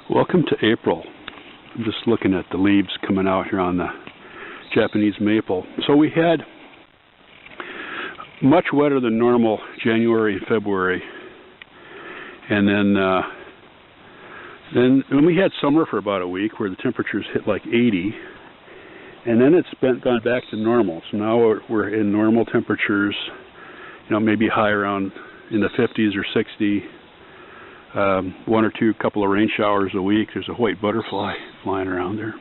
Welcome to April. I'm just looking at the leaves coming out here on the Japanese maple. So we had much wetter than normal January and February, and then we had summer for about a week where the temperatures hit like 80, and then it's gone back to normal. So now we're in normal temperatures, maybe high around in the 50s or 60. One or two couple of rain showers a week. There's a white butterfly flying around there.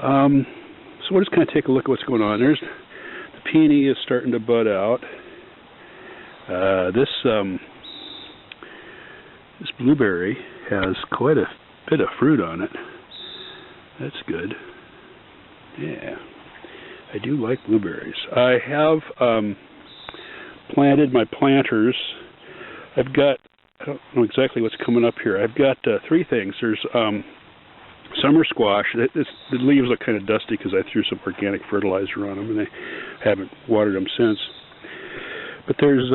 So we'll just kind of take a look at what's going on. There's the peony is starting to bud out. This blueberry has quite a bit of fruit on it. That's good. Yeah, I do like blueberries. I have planted my planters. I don't know exactly what's coming up here. I've got three things. There's summer squash. The leaves look kind of dusty because I threw some organic fertilizer on them, and I haven't watered them since. But there's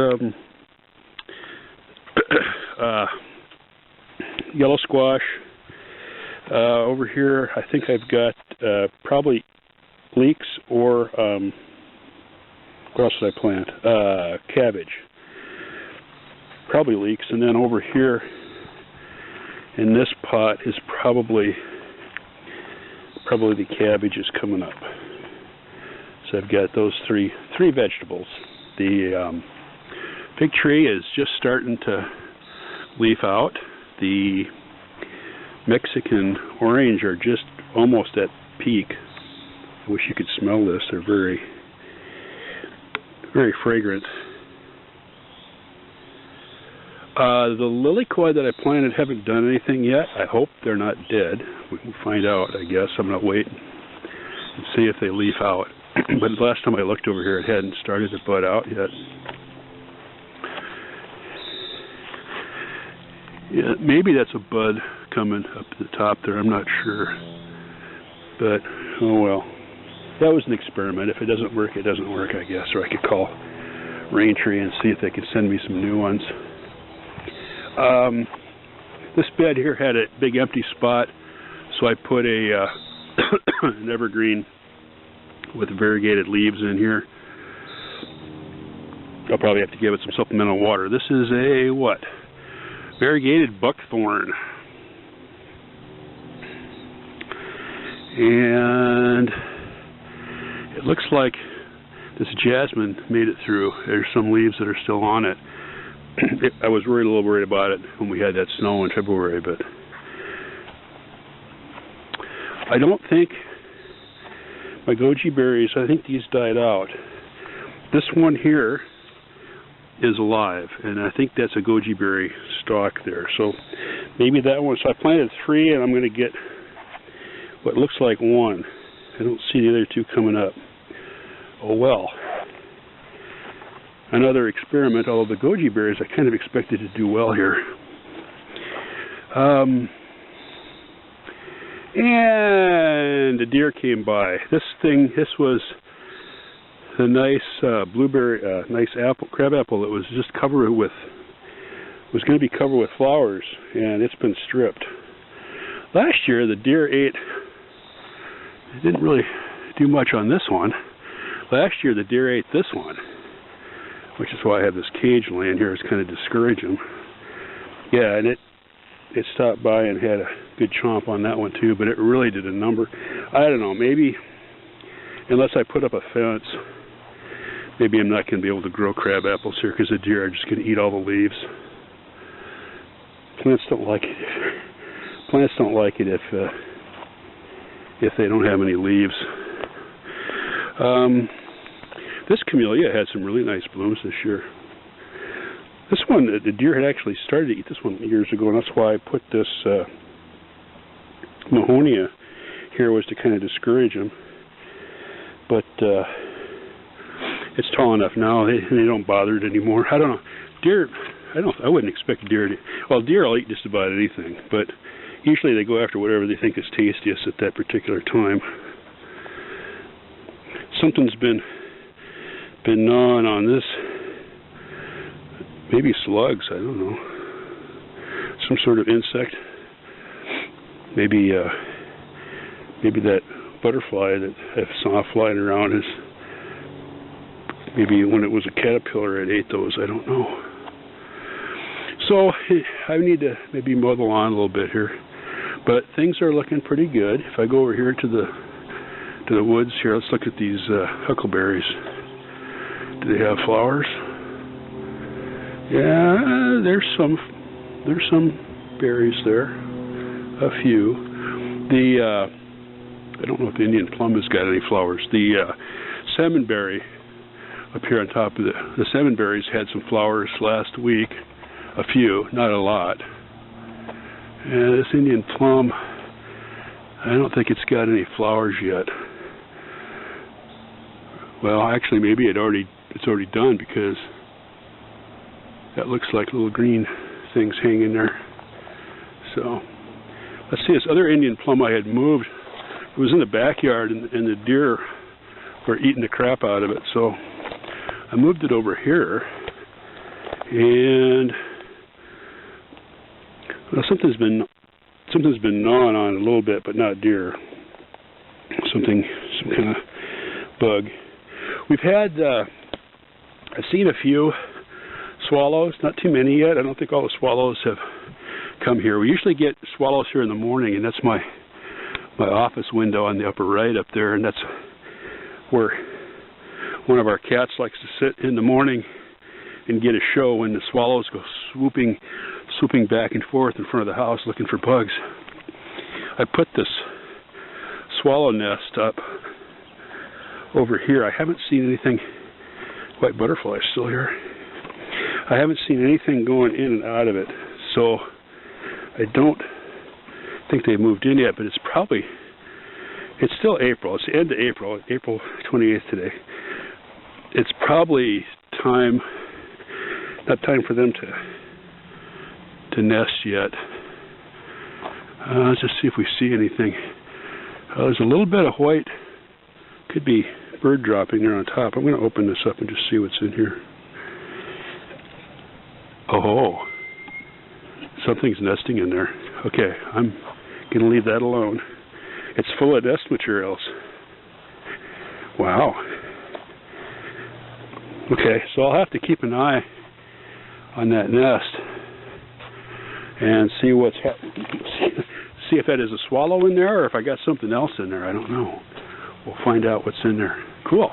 yellow squash. Over here, I think I've got probably leeks or what else did I plant? Cabbage. Probably leeks. And then over here in this pot is probably the cabbage is coming up. So I've got those three vegetables. The fig tree is just starting to leaf out. The Mexican orange are just almost at peak. I wish you could smell this. They're very, very fragrant. The lilikoi that I planted haven't done anything yet. I hope they're not dead. We can find out, I guess. I'm going to wait and see if they leaf out. But the last time I looked over here, it hadn't started to bud out yet. Yeah, maybe that's a bud coming up to the top there. I'm not sure. But, oh well. That was an experiment. If it doesn't work, it doesn't work, I guess. Or I could call Raintree and see if they could send me some new ones. This bed here had a big empty spot, so I put an evergreen with variegated leaves in here. I'll probably have to give it some supplemental water. This is a what? Variegated buckthorn. And it looks like this jasmine made it through. There's some leaves that are still on it. I was a little worried about it when we had that snow in February, but I don't think my goji berries, I think these died out. This one here is alive, and I think that's a goji berry stalk there. So maybe that one. So I planted three, and I'm going to get what looks like one. I don't see the other two coming up. Oh well. Another experiment, although the goji berries I kind of expected to do well here. And a deer came by. This was the nice blueberry, nice crab apple that was just was going to be covered with flowers, and it's been stripped. Last year the deer ate, it didn't really do much on this one. Last year the deer ate this one, which is why I have this cage laying here. It's kind of discouraging. Yeah, and it stopped by and had a good chomp on that one too, but it really did a number. I don't know, maybe unless I put up a fence, maybe I'm not going to be able to grow crab apples here because the deer are just going to eat all the leaves. Plants don't like it. Plants don't like it if they don't have any leaves. This Camellia had some really nice blooms this year. This one, the deer had actually started to eat this one years ago, and that's why I put this Mahonia here, was to kind of discourage them. But it's tall enough now; they don't bother it anymore. I don't know. Deer, I wouldn't expect deer to. Well, deer will eat just about anything, but usually they go after whatever they think is tastiest at that particular time. Something's been gnawing on this. Maybe slugs, I don't know. Some sort of insect. maybe that butterfly that I saw flying around is maybe when it was a caterpillar it ate those. I don't know. So I need to maybe mow the lawn a little bit here, but things are looking pretty good. If I go over here to the woods here, let's look at these huckleberries. Do they have flowers? Yeah, there's some berries there, a few. I don't know if the Indian plum has got any flowers. The salmonberry up here on top of the salmonberries had some flowers last week, a few, not a lot. And this Indian plum, I don't think it's got any flowers yet. Well, actually, maybe it's already done, because that looks like little green things hanging there. So let's see, this other Indian plum I had moved. It was in the backyard, and the deer were eating the crap out of it. So I moved it over here, and well, something's been gnawing on it a little bit, but not deer. Some kind of bug. We've had I've seen a few swallows, not too many yet. I don't think all the swallows have come here. We usually get swallows here in the morning, and that's my office window on the upper right up there, and that's where one of our cats likes to sit in the morning and get a show when the swallows go swooping back and forth in front of the house looking for bugs. I put this swallow nest up over here. I haven't seen anything. White butterfly is still here. I haven't seen anything going in and out of it, so I don't think they've moved in yet, but it's still April. It's the end of April, April 28th today. It's probably not time for them to nest yet. Let's just see if we see anything. There's a little bit of white, could be bird dropping there on top. I'm going to open this up and just see what's in here. Oh, something's nesting in there. Okay, I'm going to leave that alone. It's full of nest materials. Wow. Okay, so I'll have to keep an eye on that nest and see what's see if that is a swallow in there or if I got something else in there. I don't know. We'll find out what's in there. Cool.